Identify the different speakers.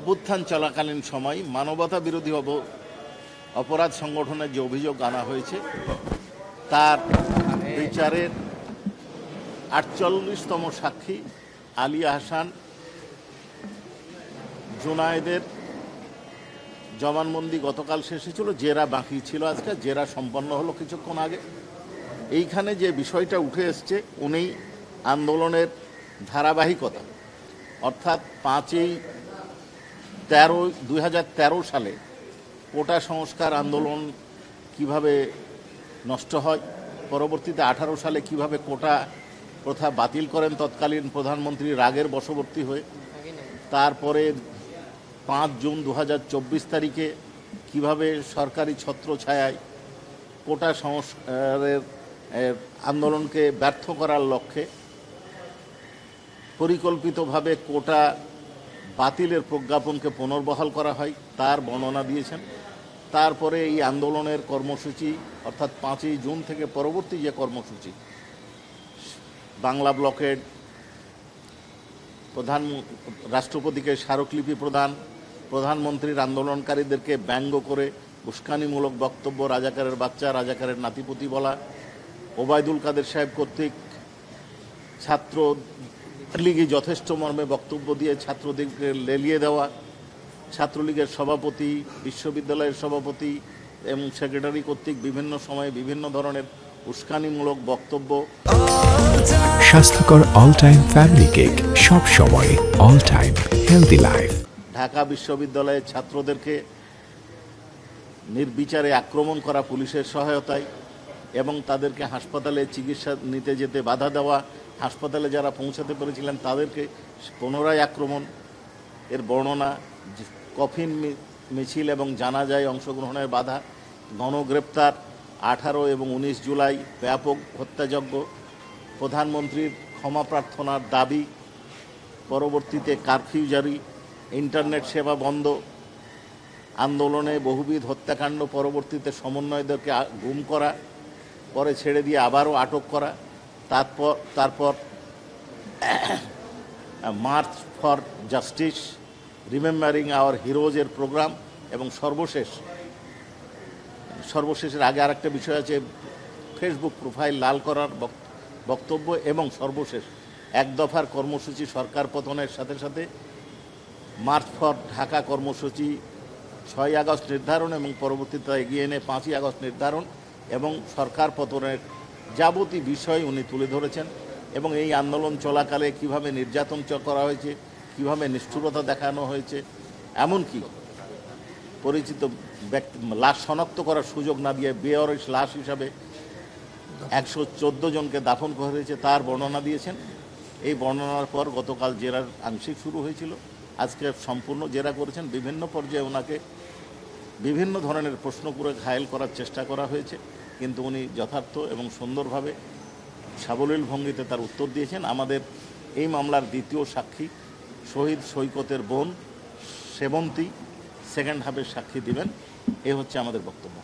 Speaker 1: অভ্যুত্থান চলাকালীন সময় মানবতা বিরোধী অপরাধ সংগঠনের যে অভিযোগ আনা হয়েছে তার বিচারের ৪৮তম সাক্ষী আলী আহসান জুনায়েদের জবানবন্দি গতকাল শেষ হয়েছিল। জেরা বাকি ছিল, আজকে জেরা সম্পন্ন হলো কিছুক্ষণ আগে। এইখানে যে বিষয়টা উঠে এসছে, উনি আন্দোলনের ধারাবাহিকতা অর্থাৎ 5/13/2013 সালে কোটা সংস্কার আন্দোলন কিভাবে নষ্ট হয়, পরবর্তীতে 18 সালে কিভাবে কোটা প্রথা বাতিল করেন তৎকালীন প্রধানমন্ত্রী রাগের বশবর্তী হয়ে, তারপরে 5 জুন 2024 তারিখে কিভাবে সরকারি ছত্রছায়ায় কোটা সংস্কারের আন্দোলনকে ব্যর্থ করার লক্ষ্যে পরিকল্পিতভাবে কোটা বাতিলের প্রজ্ঞাপনকে পুনর্বহাল করা হয় তার বর্ণনা দিয়েছেন। তারপরে এই আন্দোলনের কর্মসূচি অর্থাৎ 5ই জুন থেকে পরবর্তী যে কর্মসূচি, বাংলা ব্লকের রাষ্ট্রপতিকে স্মারকলিপি প্রদান, প্রধানমন্ত্রীর আন্দোলনকারীদেরকে ব্যঙ্গ করে উস্কানিমূলক বক্তব্য, রাজাকারের বাচ্চা, রাজাকারের নাতিপুতি বলা, ওবায়দুল কাদের সাহেব কর্তৃক ছাত্রলীগে যথেষ্ট মর্মে বক্তব্য দিয়ে ছাত্রদেরকে লেলিয়ে দেওয়া, ছাত্রলীগের সভাপতি, বিশ্ববিদ্যালয়ের সভাপতি এবং সেক্রেটারি কর্তৃক বিভিন্ন সময়ে বিভিন্ন ধরনের উস্কানিমূলক বক্তব্য।
Speaker 2: স্বাস্থ্যকর অল টাইম ফ্যামিলি কেক, সব সময় all time healthy life.
Speaker 1: Dhaka বিশ্ববিদ্যালয়ের ছাত্রদেরকে নির্বিচারে আক্রমণ করা পুলিশের সহায়তায় এবং তাদেরকে হাসপাতালে চিকিৎসা নিতে যেতে বাধা দেওয়া, হাসপাতালে যারা পৌঁছাতে পেরেছিলেন তাদেরকে পুনরায় আক্রমণ, এর বর্ণনা, কফিন মিছিল এবং জানাজায় অংশগ্রহণের বাধা, গণগ্রেপ্তার 18 এবং 19 জুলাই, ব্যাপক হত্যাযজ্ঞ, প্রধানমন্ত্রীর ক্ষমা প্রার্থনার দাবি, পরবর্তীতে কারফিউ জারি, ইন্টারনেট সেবা বন্ধ, আন্দোলনে বহুবিধ হত্যাকাণ্ড, পরবর্তীতে সমন্বয়দেরকে গুম করা, পরে ছেড়ে দিয়ে আবারও আটক করা, তারপর march for justice, remembering our হিরোজের প্রোগ্রাম এবং সর্বশেষের আগে আরেকটা বিষয় আছে, ফেসবুক প্রোফাইল লাল করার বক্তব্য এবং সর্বশেষ এক দফার কর্মসূচি সরকার পতনের সাথে সাথে মার্চ ফর ঢাকা কর্মসূচি 6ই আগস্ট নির্ধারণ এবং পরবর্তীতে এগিয়ে এনে 5ই আগস্ট নির্ধারণ এবং সরকার পতনের যাবতীয় বিষয় উনি তুলে ধরেছেন এবং এই আন্দোলন চলাকালে কিভাবে নির্যাতন করা হয়েছে, কিভাবে নিষ্ঠুরতা দেখানো হয়েছে, এমনকি পরিচিত ব্যক্তি লাশ শনাক্ত করার সুযোগ না দিয়ে বেওয়ারিশ লাশ হিসাবে 114 জনকে দাফন করা হয়েছে তার বর্ণনা দিয়েছেন। এই বর্ণনার পর গতকাল জেরার আংশিক শুরু হয়েছিল, আজকে সম্পূর্ণ জেরা করেছেন। বিভিন্ন পর্যায়ে ওনাকে বিভিন্ন ধরনের প্রশ্ন করে ঘায়েল করার চেষ্টা করা হয়েছে, কিন্তু উনি যথার্থ এবং সুন্দরভাবে সাবলীল ভঙ্গিতে তার উত্তর দিয়েছেন। আমাদের এই মামলার দ্বিতীয় সাক্ষী শহীদ সৈকতের বোন সেবন্তী সেকেন্ড হাফের সাক্ষী দিবেন, এ হচ্ছে আমাদের বক্তব্য।